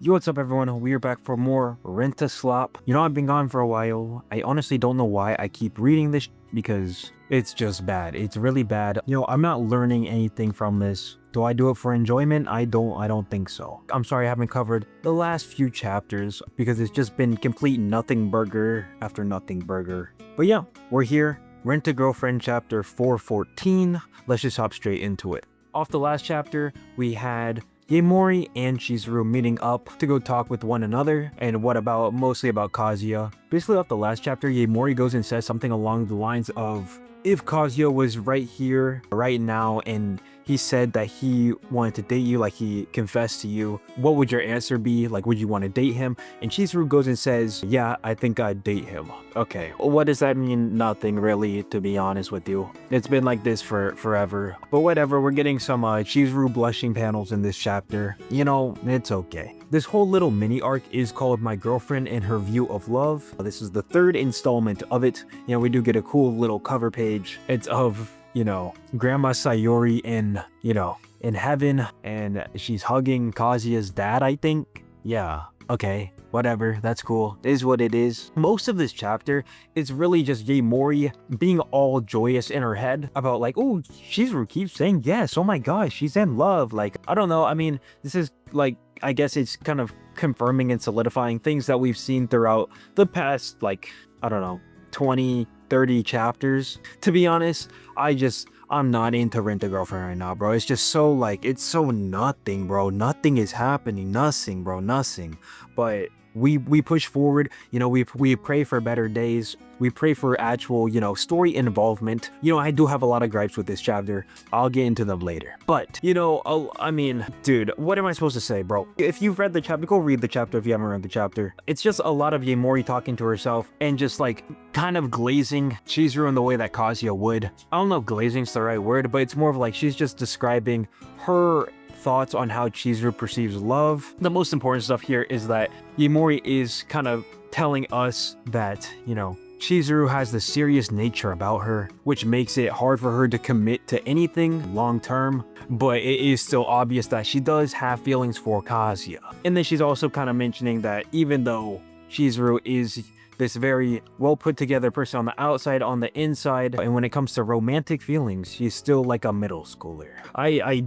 Yo, what's up everyone? We are back for more Rent-a-Slop. You know, I've been gone for a while. I honestly don't know why I keep reading this because it's just bad. It's really bad. You know, I'm not learning anything from this. Do I do it for enjoyment? I don't think so. I'm sorry I haven't covered the last few chapters because it's just been complete nothing burger after nothing burger. But yeah, we're here. Rent-a-Girlfriend chapter 414. Let's just hop straight into it. Off the last chapter, we had Yaemori and Chizuru meeting up to go talk with one another, and mostly about Kazuya. Basically off the last chapter, Yaemori goes and says something along the lines of, if Kazuya was right here, right now, and he said that he wanted to date you, like he confessed to you, what would your answer be? Like, would you want to date him? And Chizuru goes and says, yeah, I think I'd date him. Okay, what does that mean? Nothing really, to be honest with you. It's been like this for forever. But whatever, we're getting some Chizuru blushing panels in this chapter. You know, it's okay. This whole little mini arc is called My Girlfriend and Her View of Love. This is the third installment of it. You know, we do get a cool little cover page. It's of, you know, Grandma Sayori in heaven, and she's hugging Kazuya's dad, I think. Yeah, okay, whatever, that's cool. It is what it is. Most of this chapter is really just Yaemori being all joyous in her head about like, oh, Chizuru keeps saying yes, oh my gosh, she's in love. Like, I don't know, I mean, this is like, I guess it's kind of confirming and solidifying things that we've seen throughout the past, like, I don't know, 20-30 chapters. To be honest, I'm not into Rent-a-Girlfriend right now, bro. It's just so like, it's so nothing, bro. Nothing is happening. Nothing, bro. Nothing. But we push forward. You know, we pray for better days. We pray for actual, you know, story involvement. You know, I do have a lot of gripes with this chapter. I'll get into them later. But, you know, I mean, dude, what am I supposed to say, bro? If you've read the chapter, go read the chapter if you haven't read the chapter. It's just a lot of Yaemori talking to herself and just like kind of glazing Chizuru in the way that Kazuya would. I don't know if glazing's the right word, but it's more of like she's just describing her thoughts on how Chizuru perceives love. The most important stuff here is that Yaemori is kind of telling us that, you know, Chizuru has the serious nature about her, which makes it hard for her to commit to anything long term, but it is still obvious that she does have feelings for Kazuya. And then she's also kind of mentioning that even though Chizuru is this very well put together person on the outside, on the inside, and when it comes to romantic feelings, she's still like a middle schooler. I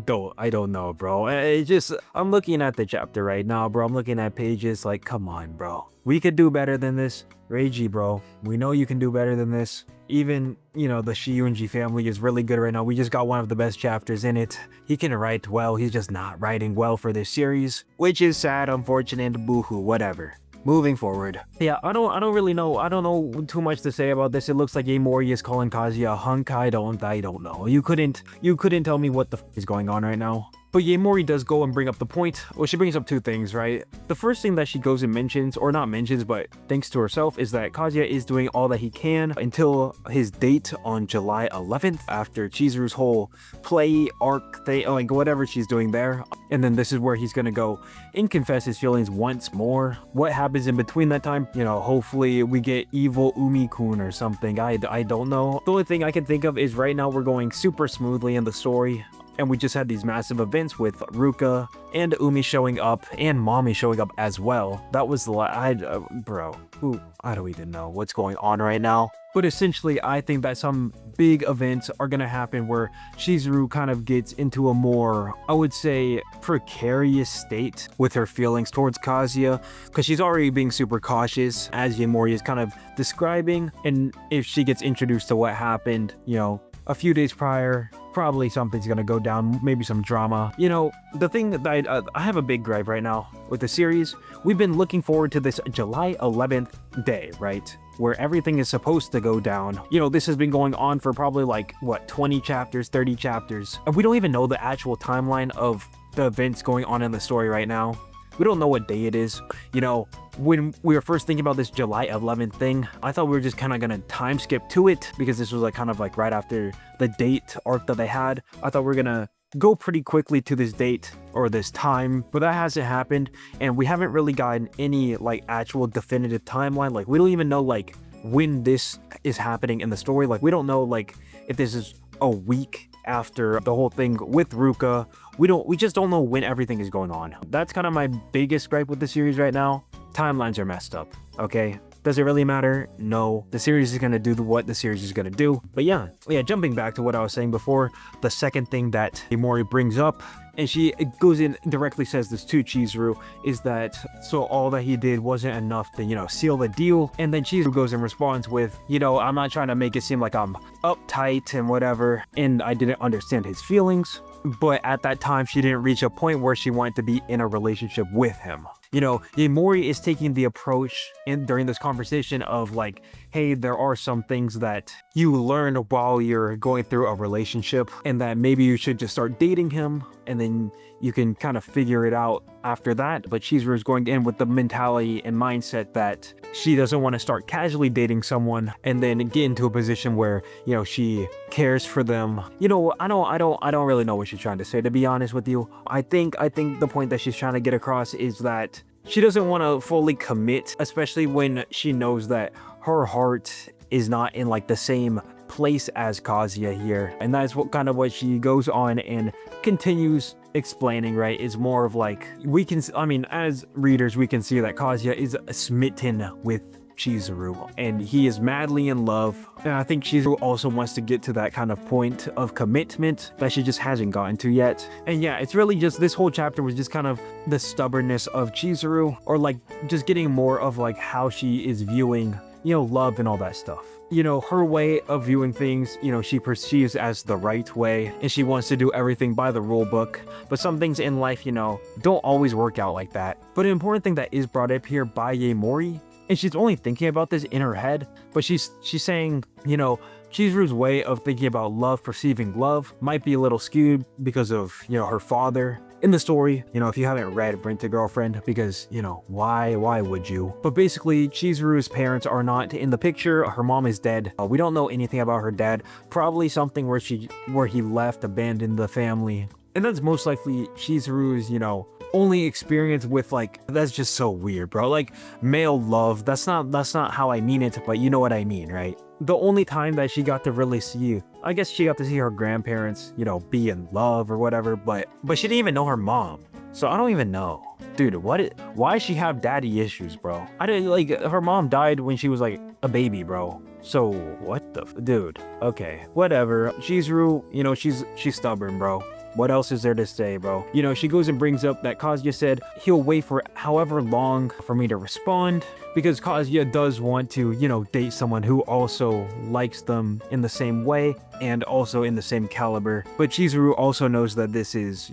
don't know, bro. I'm looking at the chapter right now, bro. I'm looking at pages like, come on, bro. We could do better than this. Reiji, bro. We know you can do better than this. Even, you know, the Shiyunji family is really good right now. We just got one of the best chapters in it. He can write well. He's just not writing well for this series, which is sad, unfortunate, boohoo, whatever. Moving forward. Yeah, I don't really know. I don't know too much to say about this. It looks like Yaemori is calling Kazuya a hunk. I don't know. You couldn't tell me what the f is going on right now. But Yaemori does go and bring up the point. Well, she brings up two things, right? The first thing that she goes and mentions, or not mentions, but thinks to herself, is that Kazuya is doing all that he can until his date on July 11th, after Chizuru's whole play arc thing, like whatever she's doing there. And then this is where he's gonna go and confess his feelings once more. What happens in between that time? You know, hopefully we get evil Umi-kun or something. I don't know. The only thing I can think of is right now we're going super smoothly in the story. And we just had these massive events with Ruka and Umi showing up and Mommy showing up as well. That was the bro, I don't even know what's going on right now. But essentially, I think that some big events are gonna happen where Chizuru kind of gets into a more, I would say, precarious state with her feelings towards Kazuya, because she's already being super cautious, as Yaemori is kind of describing. And if she gets introduced to what happened, you know, a few days prior, probably something's gonna go down, maybe some drama. You know, the thing that I have a big gripe right now with the series. We've been looking forward to this July 11th day, right? Where everything is supposed to go down. You know, this has been going on for probably like, what, 20 chapters, 30 chapters. And we don't even know the actual timeline of the events going on in the story right now. We don't know what day it is. You know, when we were first thinking about this July 11th thing, I thought we were just kind of gonna time skip to it because this was like kind of like right after the date arc that they had. I thought we were gonna go pretty quickly to this date or this time, but that hasn't happened, and we haven't really gotten any like actual definitive timeline. Like, we don't even know like when this is happening in the story. Like, we don't know like if this is a week after the whole thing with Ruka. We just don't know when everything is going on. That's kind of my biggest gripe with the series right now. Timelines are messed up, okay? Does it really matter? No. The series is going to do what the series is going to do. But yeah, jumping back to what I was saying before, the second thing that Mori brings up, and she goes in directly says this to Chizuru, is that so all that he did wasn't enough to, seal the deal. And then Chizuru goes and responds with, I'm not trying to make it seem like I'm uptight and whatever, and I didn't understand his feelings. But at that time, she didn't reach a point where she wanted to be in a relationship with him. Mori is taking the approach during this conversation of like, hey, there are some things that you learn while you're going through a relationship, and that maybe you should just start dating him, and then you can kind of figure it out after that. But Chizuru is going in with the mentality and mindset that she doesn't want to start casually dating someone and then get into a position where, she cares for them. I don't really know what she's trying to say, to be honest with you. I think the point that she's trying to get across is that she doesn't want to fully commit, especially when she knows that her heart is not in like the same place as Kazuya here. And that's what she goes on and continues explaining, right? Is more of like, as readers, we can see that Kazuya is smitten with Chizuru, and he is madly in love. And I think Chizuru also wants to get to that kind of point of commitment that she just hasn't gotten to yet. And yeah, it's really just, this whole chapter was just kind of the stubbornness of Chizuru, or like just getting more of like how she is viewing, love and all that stuff. Her way of viewing things, she perceives as the right way, and she wants to do everything by the rule book. But some things in life, don't always work out like that. But an important thing that is brought up here by Mori, and she's only thinking about this in her head, but she's saying, Chizuru's way of thinking about love, perceiving love, might be a little skewed because of, her father. In the story, if you haven't read Rent a Girlfriend, because, why would you? But basically, Chizuru's parents are not in the picture. Her mom is dead. We don't know anything about her dad. Probably something where he left, abandoned the family. And that's most likely Chizuru's, only experience with, like, that's just so weird, bro. Like, male love, that's not how I mean it, but you know what I mean, right? The only time that she got to really see, I guess she got to see her grandparents, be in love or whatever, but she didn't even know her mom. So I don't even know. Dude, why she have daddy issues, bro? I didn't, like, her mom died when she was like a baby, bro. So what the dude? Okay, whatever. Chizuru, she's stubborn, bro. What else is there to say, bro? She goes and brings up that Kazuya said he'll wait for however long for me to respond, because Kazuya does want to, date someone who also likes them in the same way and also in the same caliber. But Chizuru also knows that this is,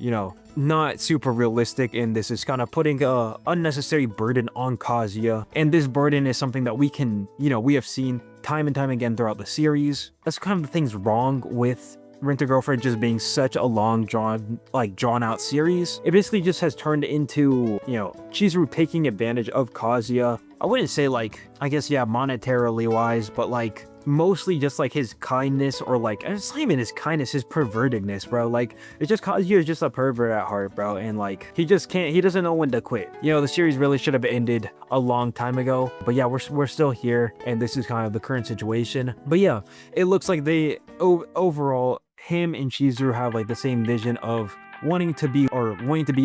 not super realistic, and this is kind of putting a unnecessary burden on Kazuya. And this burden is something that we can, we have seen time and time again throughout the series. That's kind of the things wrong with Rent a Girlfriend just being such a long drawn out series. It basically just has turned into, Chizuru taking advantage of Kazuya. I wouldn't say like, I guess, yeah, monetarily wise, but like mostly just like his kindness, or like, it's not even his kindness, his pervertedness, bro. Like, it's just Kazuya is just a pervert at heart, bro. And like, he doesn't know when to quit. The series really should have ended a long time ago, but yeah, we're still here, and this is kind of the current situation. But yeah, it looks like they overall, him and Chizuru have like the same vision of wanting to be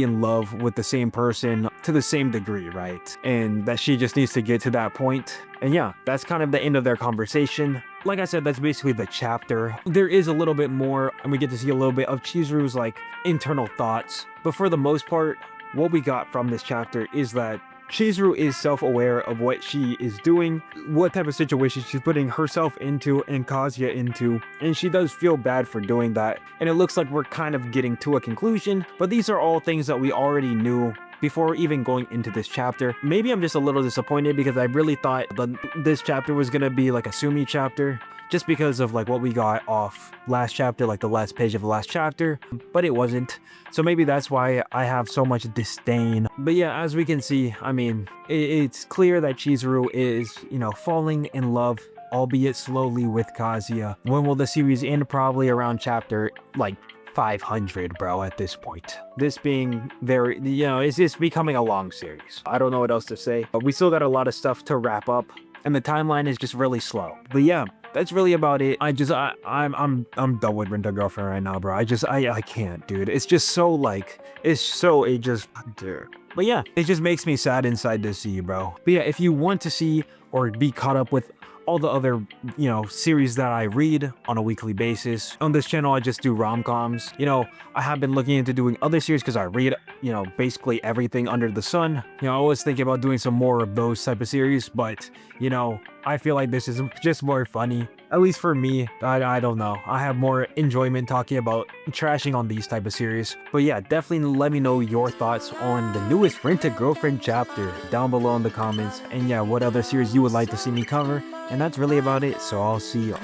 in love with the same person to the same degree, right? And that she just needs to get to that point. And yeah, that's kind of the end of their conversation. Like I said, that's basically the chapter. There is a little bit more, and we get to see a little bit of Chizuru's like internal thoughts. But for the most part, what we got from this chapter is that Chizuru is self-aware of what she is doing, what type of situation she's putting herself into and Kazuya into, and she does feel bad for doing that. And it looks like we're kind of getting to a conclusion, but these are all things that we already knew before even going into this chapter. Maybe I'm just a little disappointed because I really thought this chapter was gonna be like a Sumi chapter, just because of like what we got off last chapter, like the last page of the last chapter, but it wasn't. So maybe that's why I have so much disdain. But yeah, as we can see, it's clear that Chizuru is, falling in love, albeit slowly, with Kazuya. When will the series end? Probably around chapter like 500, bro, at this point. This being very, it's just becoming a long series. I don't know what else to say, but we still got a lot of stuff to wrap up, and the timeline is just really slow. But yeah, that's really about it. I'm done with Rent a Girlfriend right now, bro. I can't, dude. It's just so like, dude. But yeah, it just makes me sad inside to see, bro. But yeah, if you want to see or be caught up with all the other, series that I read on a weekly basis. On this channel, I just do rom-coms. I have been looking into doing other series because I read, basically everything under the sun. I always think about doing some more of those type of series, but, I feel like this is just more funny. At least for me, I don't know. I have more enjoyment talking about trashing on these type of series. But yeah, definitely let me know your thoughts on the newest Rent a Girlfriend chapter down below in the comments. And yeah, what other series you would like to see me cover. And that's really about it, so I'll see y'all.